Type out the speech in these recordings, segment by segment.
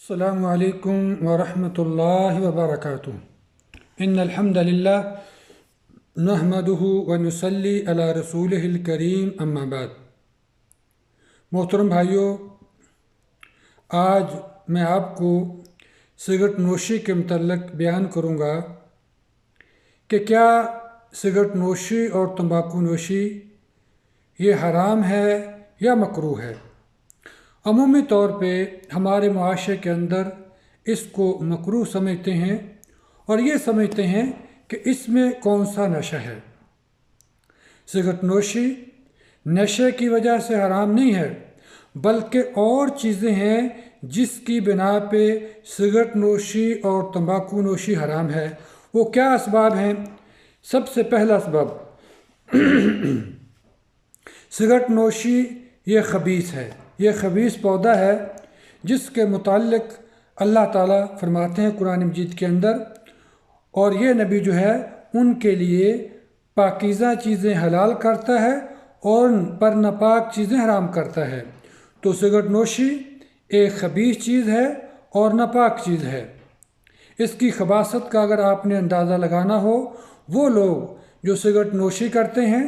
السلام علیکم ورحمۃ اللہ وبرکاتہ ان الحمد للہ نحمدہ ونصلی علی رسولہ الکریم اما بعد۔ محترم بھائیوں، آج میں آپ کو سگریٹ نوشی کے متعلق بیان کروں گا کہ کیا سگریٹ نوشی اور تمباکو نوشی یہ حرام ہے یا مکروہ ہے۔ عمومی طور پہ ہمارے معاشرے کے اندر اس کو مکروہ سمجھتے ہیں اور یہ سمجھتے ہیں کہ اس میں کون سا نشہ ہے۔ سگریٹ نوشی نشے کی وجہ سے حرام نہیں ہے، بلکہ اور چیزیں ہیں جس کی بنا پہ سگریٹ نوشی اور تمباکو نوشی حرام ہے۔ وہ کیا اسباب ہیں؟ سب سے پہلا اسباب سگریٹ نوشی یہ خبیث ہے، یہ خبیث پودا ہے جس کے متعلق اللہ تعالیٰ فرماتے ہیں قرآن مجید کے اندر، اور یہ نبی جو ہے ان کے لیے پاکیزہ چیزیں حلال کرتا ہے اور ان پر ناپاک چیزیں حرام کرتا ہے۔ تو سگریٹ نوشی ایک خبیث چیز ہے اور ناپاک چیز ہے۔ اس کی خباثت کا اگر آپ نے اندازہ لگانا ہو، وہ لوگ جو سگریٹ نوشی کرتے ہیں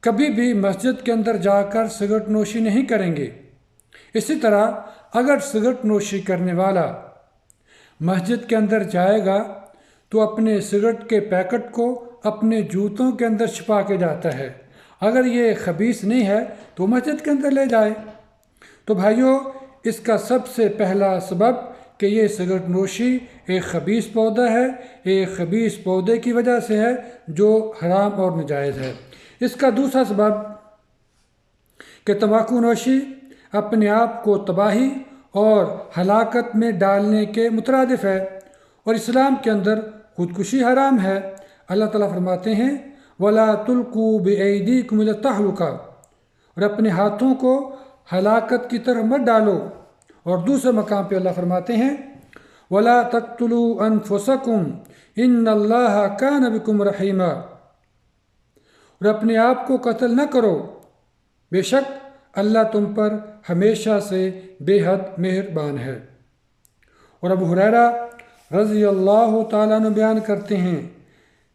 کبھی بھی مسجد کے اندر جا کر سگریٹ نوشی نہیں کریں گے۔ اسی طرح اگر سگریٹ نوشی کرنے والا مسجد کے اندر جائے گا تو اپنے سگریٹ کے پیکٹ کو اپنے جوتوں کے اندر چھپا کے جاتا ہے۔ اگر یہ خبیث نہیں ہے تو مسجد کے اندر لے جائے۔ تو بھائیوں، اس کا سب سے پہلا سبب کہ یہ سگریٹ نوشی ایک خبیث پودا ہے، ایک خبیث پودے کی وجہ سے ہے جو حرام اور ناجائز ہے۔ اس کا دوسرا سبب کہ تمباکو نوشی اپنے آپ کو تباہی اور ہلاکت میں ڈالنے کے مترادف ہے، اور اسلام کے اندر خودکشی حرام ہے۔ اللہ تعالیٰ فرماتے ہیں وَلَا تُلْقُوا بِأَيْدِيكُمْ إِلَى التَّهْلُكَةِ، اور اپنے ہاتھوں کو ہلاکت کی طرف مت ڈالو۔ اور دوسرے مقام پہ اللہ فرماتے ہیں وَلَا تَقْتُلُوا أَنفُسَكُمْ إِنَّ اللَّهَ كَانَ بِكُمْ رَحِيمًا، اور اپنے آپ کو قتل نہ کرو، بے شک اللہ تم پر ہمیشہ سے بے حد مہربان ہے۔ اور ابو ہریرہ رضی اللہ تعالیٰ عنہ بیان کرتے ہیں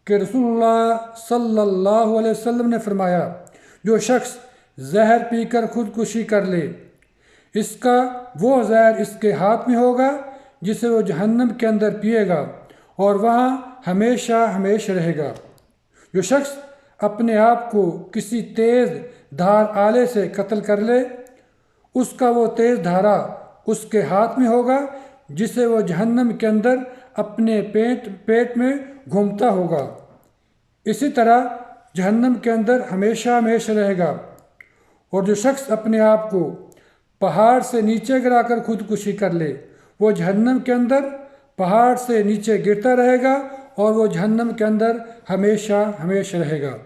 کہ رسول اللہ صلی اللہ علیہ وسلم نے فرمایا، جو شخص زہر پی کر خودکشی کر لے، اس کا وہ زہر اس کے ہاتھ میں ہوگا جسے وہ جہنم کے اندر پیے گا اور وہاں ہمیشہ ہمیشہ رہے گا۔ جو شخص اپنے آپ کو کسی تیز دھار آلے سے قتل کر لے، اس کا وہ تیز دھارا اس کے ہاتھ میں ہوگا جسے وہ جہنم کے اندر اپنے پیٹ میں گھومتا ہوگا، اسی طرح جہنم کے اندر ہمیشہ ہمیشہ رہے گا۔ اور جو شخص اپنے آپ کو پہاڑ سے نیچے گرا کر خودکشی کر لے، وہ جہنم کے اندر پہاڑ سے نیچے گرتا رہے گا اور وہ جہنم کے اندر ہمیشہ ہمیشہ رہے گا۔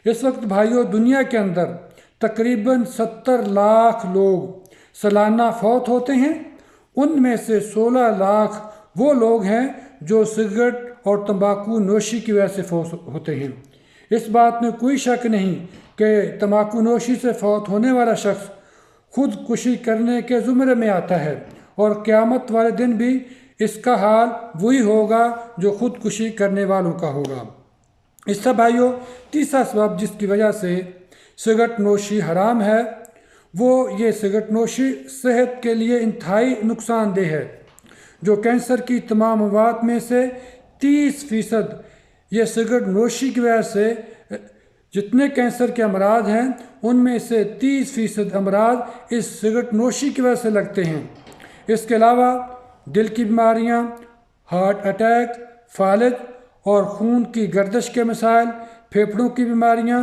اس وقت بھائیوں، دنیا کے اندر تقریباً 70 لاکھ لوگ سالانہ فوت ہوتے ہیں، ان میں سے 16 لاکھ وہ لوگ ہیں جو سگریٹ اور تمباکو نوشی کی وجہ سے فوت ہوتے ہیں۔ اس بات میں کوئی شک نہیں کہ تمباکو نوشی سے فوت ہونے والا شخص خودکشی کرنے کے زمرے میں آتا ہے، اور قیامت والے دن بھی اس کا حال وہی ہوگا جو خودکشی کرنے والوں کا ہوگا۔ اس سے بھائیوں، تیسرا سبب جس کی وجہ سے سگریٹ نوشی حرام ہے، وہ یہ سگریٹ نوشی صحت کے لیے انتہائی نقصان دہ ہے۔ جو کینسر کی تمام اموات میں سے 30% یہ سگریٹ نوشی کی وجہ سے، جتنے کینسر کے امراض ہیں ان میں سے 30% امراض اس سگریٹ نوشی کی وجہ سے لگتے ہیں۔ اس کے علاوہ دل کی بیماریاں، ہارٹ اٹیک، فالج اور خون کی گردش کے مسائل، پھیپھڑوں کی بیماریاں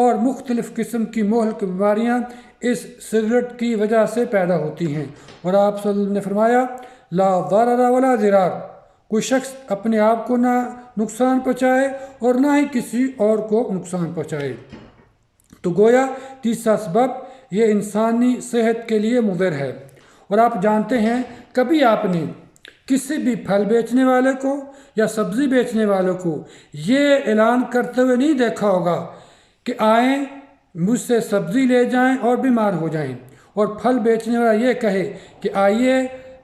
اور مختلف قسم کی مہلک بیماریاں اس سگریٹ کی وجہ سے پیدا ہوتی ہیں۔ اور آپ صلی اللہ علیہ وسلم نے فرمایا لا ضرر ولا ضرار، کوئی شخص اپنے آپ کو نہ نقصان پہنچائے اور نہ ہی کسی اور کو نقصان پہنچائے۔ تو گویا تیسرا سبب یہ انسانی صحت کے لیے مضر ہے۔ اور آپ جانتے ہیں کبھی آپ نے کسی بھی پھل بیچنے والے کو یا سبزی بیچنے والوں کو یہ اعلان کرتے ہوئے نہیں دیکھا ہوگا کہ آئیں مجھ سے سبزی لے جائیں اور بیمار ہو جائیں، اور پھل بیچنے والا یہ کہے کہ آئیے